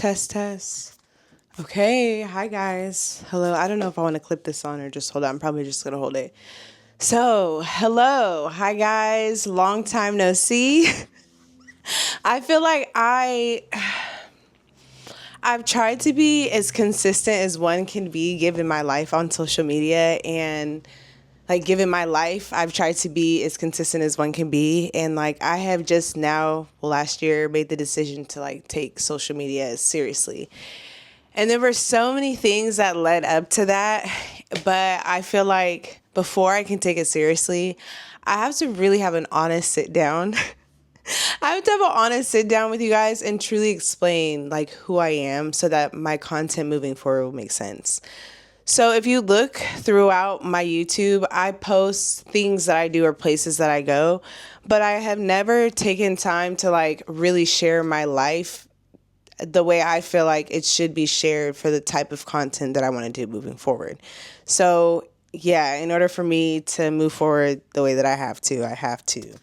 Test, test. Okay, hi guys. Hello. I don't know if I want to clip this on or just hold it. I'm probably just going to hold it. So, hello. Hi guys. Long time no see. I feel like I've tried to be as consistent as one can be given my life on social media, and like given my life, I've tried to be as consistent as one can be. And like I have just now last year made the decision to like take social media seriously. And there were so many things that led up to that, but I feel like before I can take it seriously, I have to really have an honest sit down. I have to have an honest sit down with you guys and truly explain like who I am so that my content moving forward will make sense. So if you look throughout my YouTube, I post things that I do or places that I go, but I have never taken time to like really share my life the way I feel like it should be shared for the type of content that I want to do moving forward. So yeah, in order for me to move forward the way that I have to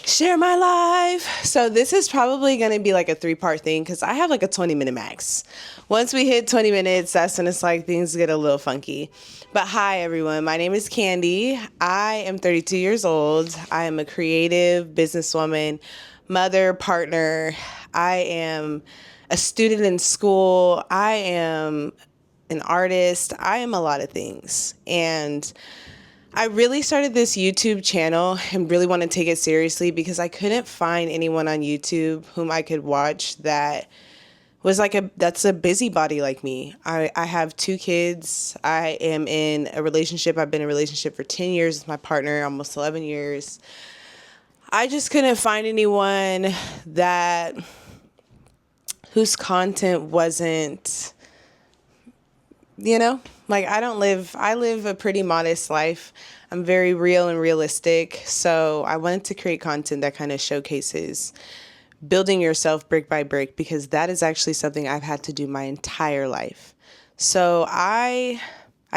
share my life. So this is probably going to be like a 3-part thing because I have like a 20-minute max. Once we hit 20 minutes, that's when it's like things get a little funky. But hi, everyone. My name is Candy. I am 32 years old. I am a creative businesswoman, mother, partner. I am a student in school. I am an artist. I am a lot of things. And I really started this YouTube channel and really want to take it seriously because I couldn't find anyone on YouTube whom I could watch that was like that's a busybody like me. I have 2 kids. I am in a relationship. I've been in a relationship for 10 years with my partner, almost 11 years. I just couldn't find anyone that whose content wasn't, like I live a pretty modest life. I'm very real and realistic. So I wanted to create content that kind of showcases building yourself brick by brick, because that is actually something I've had to do my entire life. So I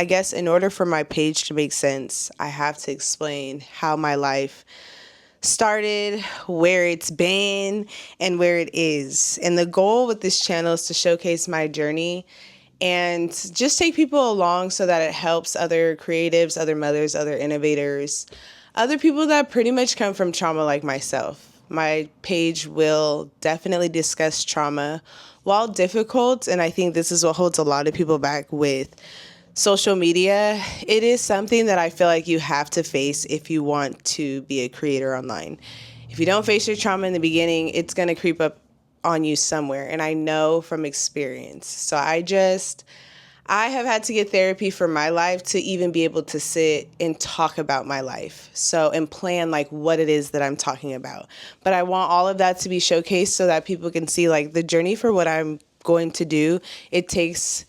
guess in order for my page to make sense, I have to explain how my life started, where it's been, and where it is. And the goal with this channel is to showcase my journey and just take people along so that it helps other creatives, other mothers, other innovators, other people that pretty much come from trauma like myself. My page will definitely discuss trauma while difficult, and I think this is what holds a lot of people back with social media. It is something that I feel like you have to face if you want to be a creator online. If you don't face your trauma in the beginning, it's going to creep up on you somewhere. And I know from experience. So I have had to get therapy for my life to even be able to sit and talk about my life. So, and plan like what it is that I'm talking about. But I want all of that to be showcased so that people can see like the journey for what I'm going to do. It takes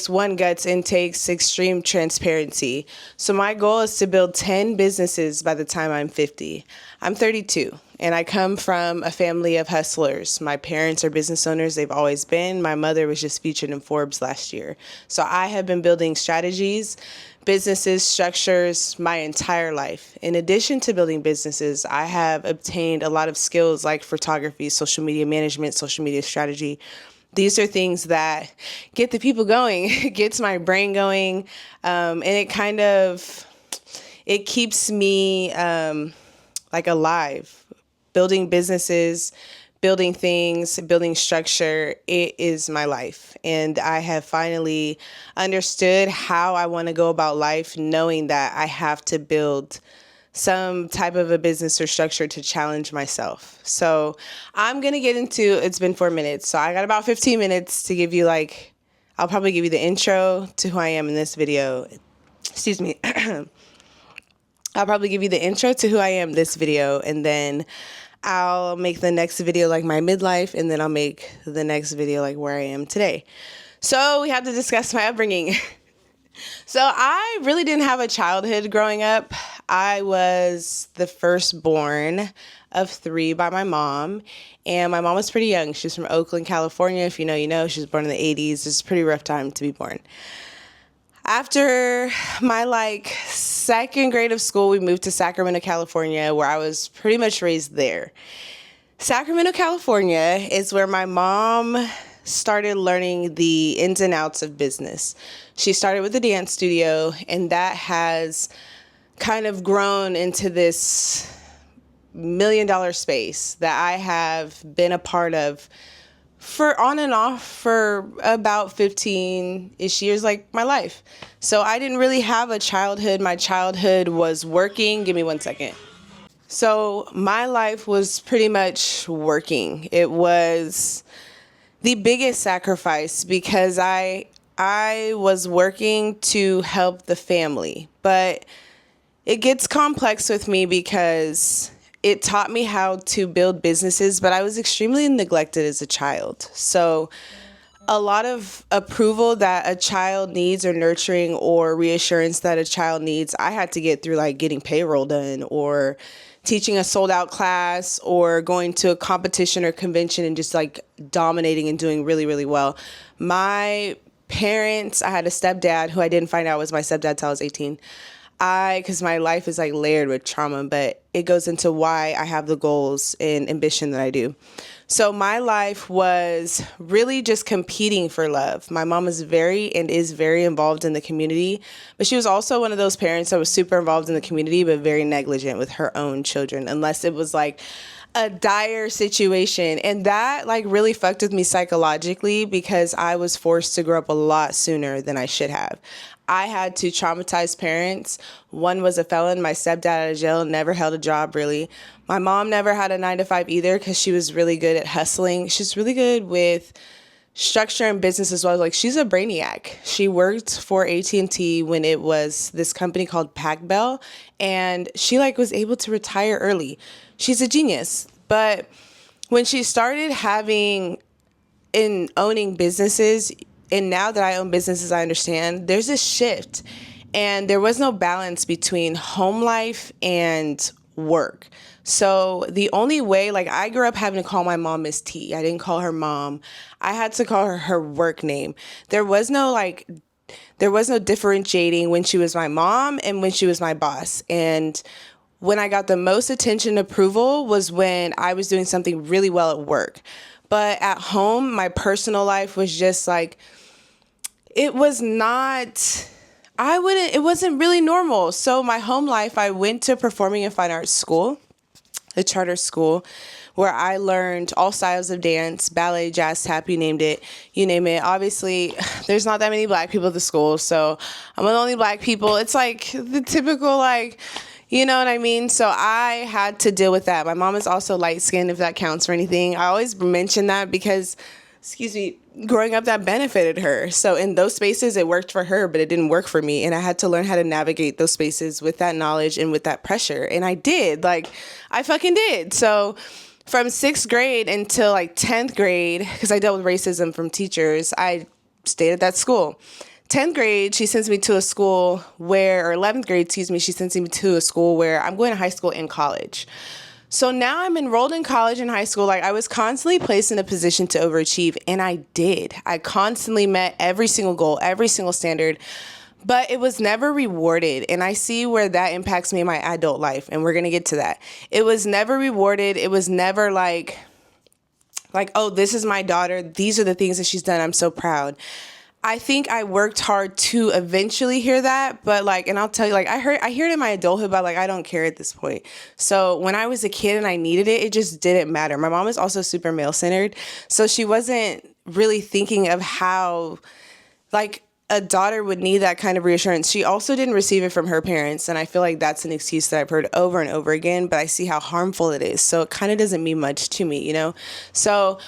one guts and takes extreme transparency. So my goal is to build 10 businesses by the time I'm 50. I'm 32 and I come from a family of hustlers. My parents are business owners. They've always been. My mother was just featured in Forbes last year. So I have been building strategies, businesses, structures my entire life. In addition to building businesses, I have obtained a lot of skills like photography, social media management, social media strategy. These are things that get the people going, gets my brain going, and it keeps me like alive. Building businesses, building things, building structure, it is my life. And I have finally understood how I want to go about life, knowing that I have to build some type of a business or structure to challenge myself. So I'm going to get into, it's been 4 minutes. So I got about 15 minutes to give you I'll probably give you the intro to who I am in this video. Excuse me. I'll probably give you the intro to who I am this video, and then I'll make the next video like my midlife, and then I'll make the next video like where I am today. So we have to discuss my upbringing. So I really didn't have a childhood growing up. I was the firstborn of 3 by my mom, and my mom was pretty young. She's from Oakland, California. If you know, you know. She was born in the 80s. It's a pretty rough time to be born. After my 2nd grade of school, we moved to Sacramento, California, where I was pretty much raised there. Sacramento, California is where my mom started learning the ins and outs of business. She started with a dance studio, and that has kind of grown into this $1 million space that I have been a part of for on and off for about 15-ish years, like my life. So I didn't really have a childhood. My childhood was working. Give me 1 second. So my life was pretty much working. It was the biggest sacrifice because I was working to help the family, but it gets complex with me because it taught me how to build businesses, but I was extremely neglected as a child. So a lot of approval that a child needs, or nurturing or reassurance that a child needs, I had to get through like getting payroll done, or teaching a sold out class, or going to a competition or convention and just like dominating and doing really, really well. My parents, I had a stepdad who I didn't find out was my stepdad till I was 18. Because my life is like layered with trauma, but it goes into why I have the goals and ambition that I do. So my life was really just competing for love. My mom is very involved in the community, but she was also one of those parents that was super involved in the community, but very negligent with her own children, unless it was like a dire situation. And that like really fucked with me psychologically because I was forced to grow up a lot sooner than I should have. I had two traumatized parents. One was a felon. My stepdad out of jail, never held a job really. My mom never had a 9-to-5 either because she was really good at hustling. She's really good with structure and business as well. Like she's a brainiac. She worked for AT&T when it was this company called Pac Bell, and she like was able to retire early. She's a genius. But when she started owning businesses, and now that I own businesses, I understand there's a shift, and there was no balance between home life and work. So the only way, like I grew up having to call my mom Miss T. I didn't call her mom. I had to call her her work name. There was no differentiating when she was my mom and when she was my boss. And when I got the most attention and approval was when I was doing something really well at work. But at home, my personal life was just like, it wasn't really normal. So my home life, I went to performing and fine arts school, a charter school, where I learned all styles of dance, ballet, jazz, tap, you named it, you name it. Obviously, there's not that many black people at the school, so I'm the only black people. It's like the typical, like, you know what I mean? So I had to deal with that. My mom is also light-skinned, if that counts for anything. I always mention that because, growing up, that benefited her. So in those spaces, it worked for her, but it didn't work for me. And I had to learn how to navigate those spaces with that knowledge and with that pressure. And I did. Like, I fucking did. So from 6th grade until like 10th grade, because I dealt with racism from teachers, I stayed at that school. 10th grade, she sends me to a school where, or 11th grade, she sends me to a school where I'm going to high school and college. So now I'm enrolled in college and high school. Like I was constantly placed in a position to overachieve, and I did. I constantly met every single goal, every single standard, but it was never rewarded. And I see where that impacts me in my adult life, and we're going to get to that. It was never rewarded. It was never like, oh, this is my daughter. These are the things that she's done. I'm so proud. I think I worked hard to eventually hear that, but like, and I'll tell you, like, I hear it in my adulthood, but like, I don't care at this point. So when I was a kid and I needed it, it just didn't matter. My mom is also super male-centered, so she wasn't really thinking of how, like, a daughter would need that kind of reassurance. She also didn't receive it from her parents, and I feel like that's an excuse that I've heard over and over again, but I see how harmful it is, so it kind of doesn't mean much to me, you know? So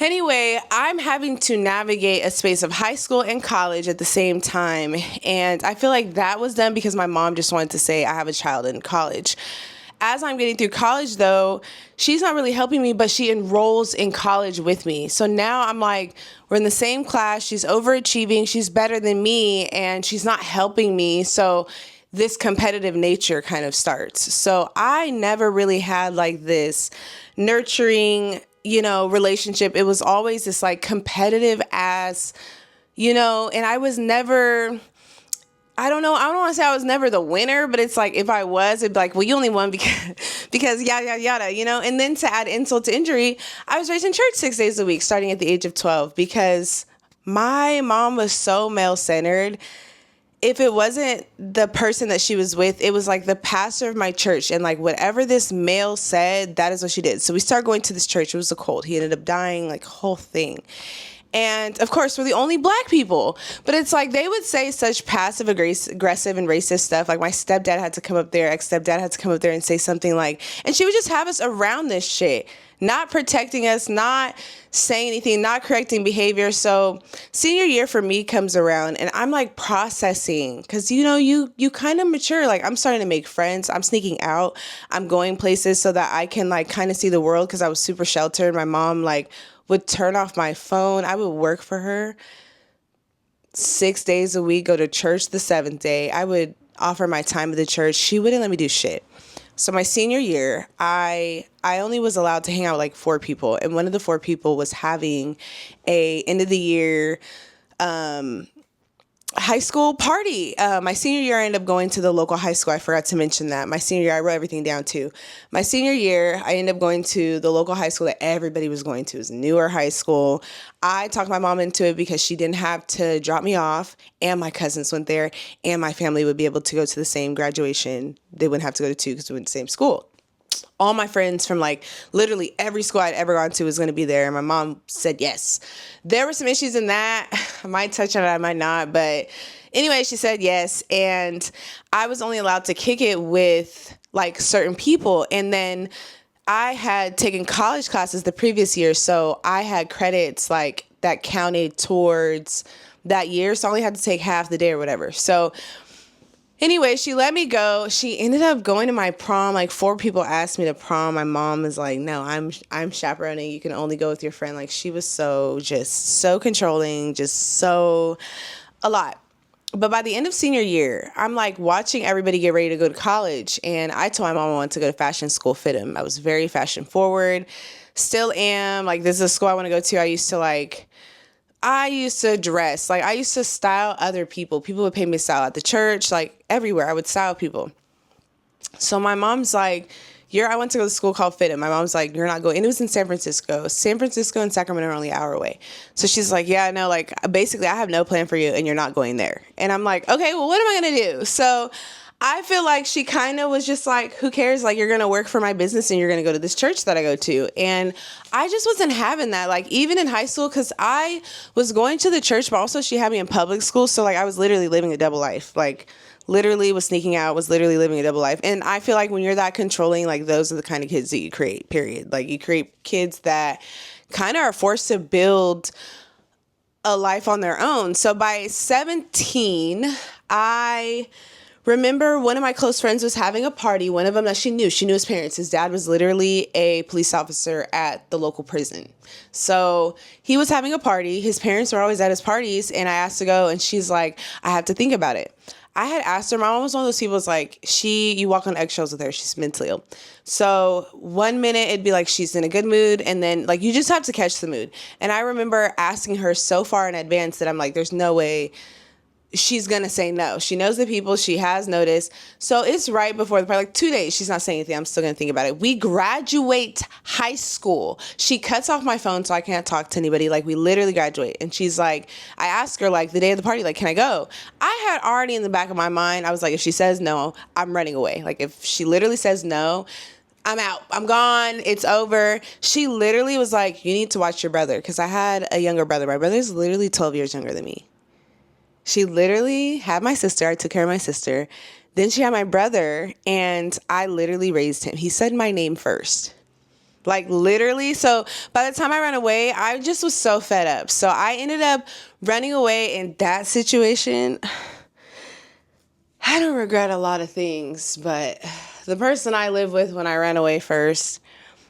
anyway, I'm having to navigate a space of high school and college at the same time. And I feel like that was done because my mom just wanted to say I have a child in college. As I'm getting through college, though, she's not really helping me, but she enrolls in college with me. So now I'm like, we're in the same class. She's overachieving. She's better than me, and she's not helping me. So this competitive nature kind of starts. So I never really had like this nurturing, relationship. It was always this like competitive ass, and I was never I don't know. I don't want to say I was never the winner, but it's like if I was, it'd be like, well, you only won because yada, yada, yada, you know? And then to add insult to injury, I was raised in church 6 days a week starting at the age of 12 because my mom was so male-centered. If it wasn't the person that she was with, it was like the pastor of my church. And like whatever this male said, that is what she did. So we started going to this church. It was a cult. He ended up dying, like whole thing. And of course, we're the only black people. But it's like they would say such passive aggressive and racist stuff. Like my stepdad had to come up there, ex-stepdad had to come up there and say something like, and she would just have us around this shit, not protecting us, not saying anything, not correcting behavior. So senior year for me comes around and I'm like processing because, you know, you kind of mature. Like I'm starting to make friends. I'm sneaking out. I'm going places so that I can like kind of see the world because I was super sheltered. My mom like would turn off my phone. I would work for her 6 days a week, go to church the 7th day. I would offer my time at the church. She wouldn't let me do shit. So my senior year, I only was allowed to hang out with like 4 people. And one of the 4 people was having a end of the year high school party. My senior year, I ended up going to the local high school. I forgot to mention that. My senior year, I wrote everything down too. My senior year, I ended up going to the local high school that everybody was going to. It was a newer high school. I talked my mom into it because she didn't have to drop me off, and my cousins went there, and my family would be able to go to the same graduation. They wouldn't have to go to 2 because we went to the same school. All my friends from like literally every school I'd ever gone to was going to be there. And my mom said yes. There were some issues in that. I might touch on it, I might not. But anyway, she said yes. And I was only allowed to kick it with like certain people. And then I had taken college classes the previous year. So I had credits like that counted towards that year. So I only had to take half the day or whatever. So anyway, she let me go. She ended up going to my prom. Like 4 people asked me to prom. My mom was like, no, I'm chaperoning. You can only go with your friend. Like she was just so controlling, just so a lot. But by the end of senior year, I'm like watching everybody get ready to go to college. And I told my mom I wanted to go to fashion school, FITM. I was very fashion forward, still am. Like this is a school I want to go to. I used to dress, like I used to style other people. People would pay me to style at the church, like everywhere. I would style people. So my mom's like, I went to go to school called FITM. My mom's like, you're not going. And it was in San Francisco. San Francisco and Sacramento are only an hour away. So she's like, yeah, no, like basically I have no plan for you and you're not going there. And I'm like, okay, well, what am I going to do? So I feel like she kind of was just like, who cares? Like, you're going to work for my business and you're going to go to this church that I go to. And I just wasn't having that. Like, even in high school, because I was going to the church, but also she had me in public school. So, like, I was literally living a double life. Like, literally was sneaking out, was literally living a double life. And I feel like when you're that controlling, like, those are the kind of kids that you create, period. Like, you create kids that kind of are forced to build a life on their own. So, by 17, I remember one of my close friends was having a party. One of them that she knew his parents. His dad was literally a police officer at the local prison. So he was having a party. His parents were always at his parties. And I asked to go and she's like, I have to think about it. I had asked her, my mom was one of those people was like, you walk on eggshells with her. She's mentally ill. So 1 minute it'd be like, she's in a good mood. And then like, you just have to catch the mood. And I remember asking her so far in advance that I'm like, there's no way she's going to say no. She knows the people. She has noticed. So it's right before the party, like 2 days. She's not saying anything. I'm still going to think about it. We graduate high school. She cuts off my phone so I can't talk to anybody. Like we literally graduate. And she's like, I asked her like the day of the party, like, can I go? I had already in the back of my mind, I was like, if she says no, I'm running away. Like if she literally says no, I'm out. I'm gone. It's over. She literally was like, you need to watch your brother. Because I had a younger brother. My brother's literally 12 years younger than me. She literally had my sister. I took care of my sister. Then she had my brother, and I literally raised him. He said my name first. Like, literally. So by the time I ran away, I just was so fed up. So I ended up running away in that situation. I don't regret a lot of things, but the person I lived with when I ran away first,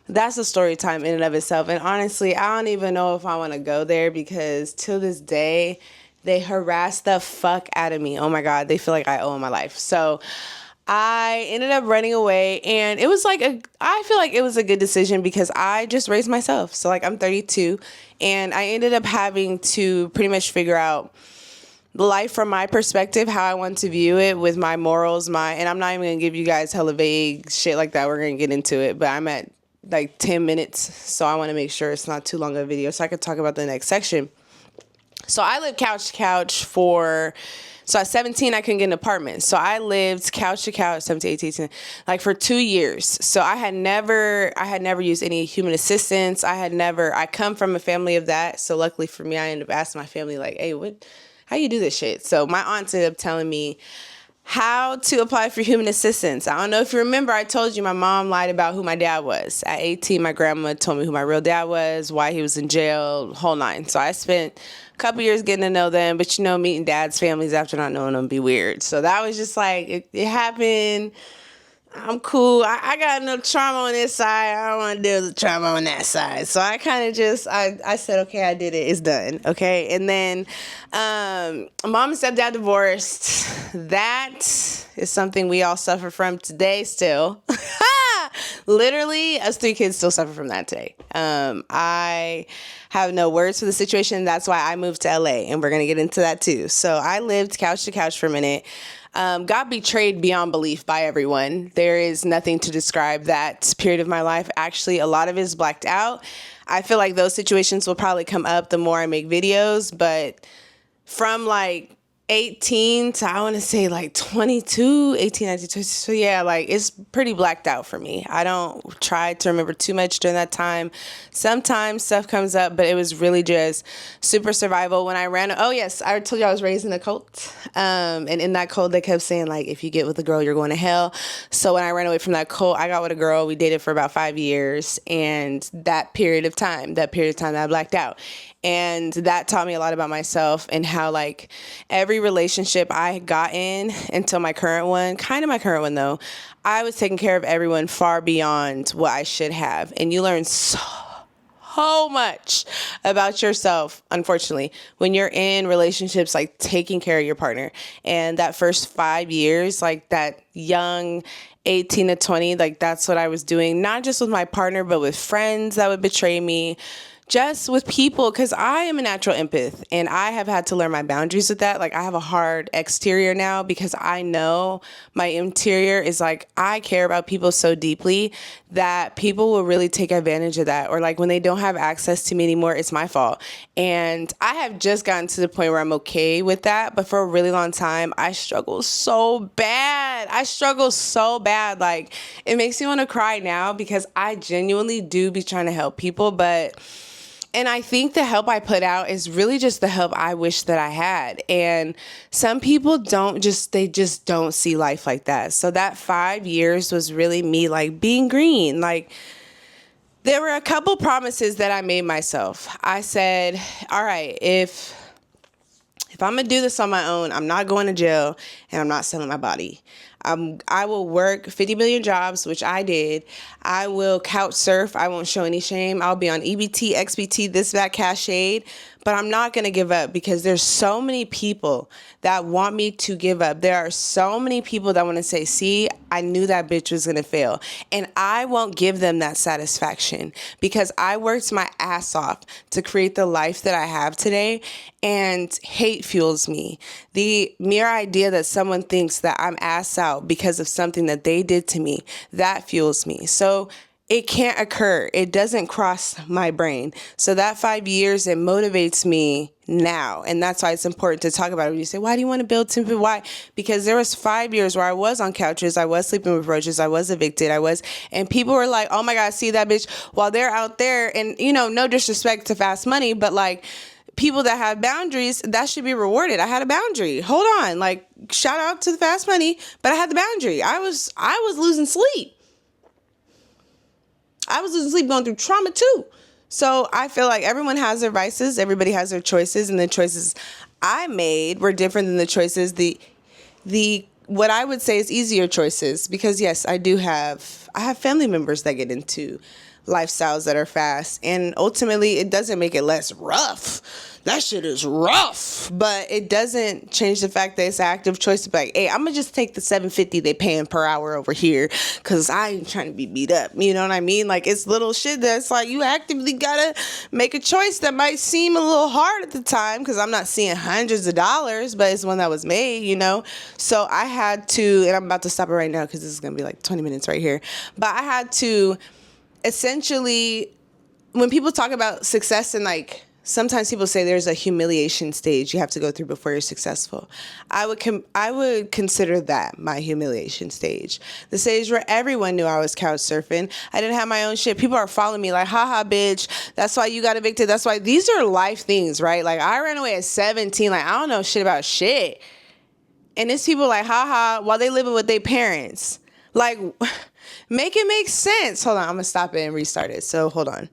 that's a story time in and of itself. And honestly, I don't even know if I want to go there because till this day, they harass the fuck out of me. Oh my God, they feel like I owe them my life. So I ended up running away, and it was like I feel like it was a good decision because I just raised myself. So like I'm 32, and I ended up having to pretty much figure out life from my perspective, how I want to view it with my morals, and I'm not even going to give you guys hella vague shit like that. We're going to get into it, but I'm at like 10 minutes. So I want to make sure it's not too long of a video so I could talk about the next section. So I lived couch to couch so at 17, I couldn't get an apartment. So I lived couch to couch, 17, 18, 18, like for 2 years. So I had never used any human assistance. I come from a family of that. So luckily for me, I ended up asking my family like, hey, how you do this shit? So my aunt ended up telling me how to apply for human assistance. I don't know if you remember, I told you my mom lied about who my dad was. At 18, my grandma told me who my real dad was, why he was in jail, whole nine. So I spent a couple years getting to know them, but meeting dad's families after not knowing them be weird. So that was just like, it happened. I'm cool. I got no trauma on this side. I don't want to deal with the trauma on that side. So I kind of just, I said, okay, I did it. It's done. Okay. And then mom and stepdad divorced. That is something we all suffer from today still. Literally, us 3 kids still suffer from that today. I have no words for the situation. That's why I moved to LA, and we're going to get into that too. So I lived couch to couch for a minute. Got betrayed beyond belief by everyone. There is nothing to describe that period of my life. Actually, a lot of it is blacked out. I feel like those situations will probably come up the more I make videos, but from like 18 to I want to say like 22, 18, 19, 20. So yeah, like it's pretty blacked out for me. I don't try to remember too much during that time. Sometimes stuff comes up, but it was really just super survival. When I oh yes, I told you I was raised in a cult. And in that cult, they kept saying like, if you get with a girl, you're going to hell. So when I ran away from that cult, I got with a girl. We dated for about 5 years. And that period of time that I blacked out. And that taught me a lot about myself and how like every relationship I got in until my current one though, I was taking care of everyone far beyond what I should have. And you learn so much about yourself, unfortunately, when you're in relationships, like taking care of your partner. And that first 5 years, like that young 18 to 20, like that's what I was doing, not just with my partner, but with friends that would betray me. Just with people, because I am a natural empath and I have had to learn my boundaries with that. Like I have a hard exterior now because I know my interior is like, I care about people so deeply that people will really take advantage of that. Or like when they don't have access to me anymore, it's my fault. And I have just gotten to the point where I'm okay with that. But for a really long time, I struggle so bad. Like it makes me want to cry now because I genuinely do be trying to help people, and I think the help I put out is really just the help I wish that I had. And some people they just don't see life like that. So that 5 years was really me like being green. Like there were a couple promises that I made myself. I said, all right, if I'm going to do this on my own, I'm not going to jail and I'm not selling my body. I will work 50 million jobs, which I did. I will couch surf. I won't show any shame. I'll be on EBT, XBT, this, that, Cashade. But I'm not going to give up because there's so many people that want me to give up. There are so many people that want to say, see, I knew that bitch was going to fail. And I won't give them that satisfaction because I worked my ass off to create the life that I have today. And hate fuels me. The mere idea that someone thinks that I'm ass out because of something that they did to me, that fuels me. So it can't occur. It doesn't cross my brain. So that 5 years, it motivates me now. And that's why it's important to talk about it. When you say, why do you want to build sympathy? Why? Because there was 5 years where I was on couches. I was sleeping with roaches. I was evicted. And people were like, oh my God, see that bitch, while they're out there. And, no disrespect to Fast Money, but like, people that have boundaries, that should be rewarded. I had a boundary. Hold on. Like, shout out to the Fast Money, but I had the boundary. I was losing sleep. I was losing sleep going through trauma too. So I feel like everyone has their vices. Everybody has their choices, and the choices I made were different than the choices, what I would say is easier choices, because yes, I have family members that get into lifestyles that are fast. And ultimately, it doesn't make it less rough. That shit is rough, but it doesn't change the fact that it's an active choice to be like, hey, I'm gonna just take the $7.50 they paying per hour over here because I ain't trying to be beat up. You know what I mean? Like, it's little shit that's like you actively gotta make a choice that might seem a little hard at the time because I'm not seeing hundreds of dollars, but it's one that was made, you know? So I had to, and I'm about to stop it right now because this is gonna be like 20 minutes right here, but I had to essentially, when people talk about success and like, sometimes people say there's a humiliation stage you have to go through before you're successful. I would consider that my humiliation stage. The stage where everyone knew I was couch surfing. I didn't have my own shit. People are following me like, haha, bitch. That's why you got evicted. That's why these are life things, right? Like, I ran away at 17. Like, I don't know shit about shit. And it's people like, haha, while they living with their parents. Like, make it make sense. Hold on. I'm going to stop it and restart it. So hold on.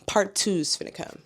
Part 2's finna come.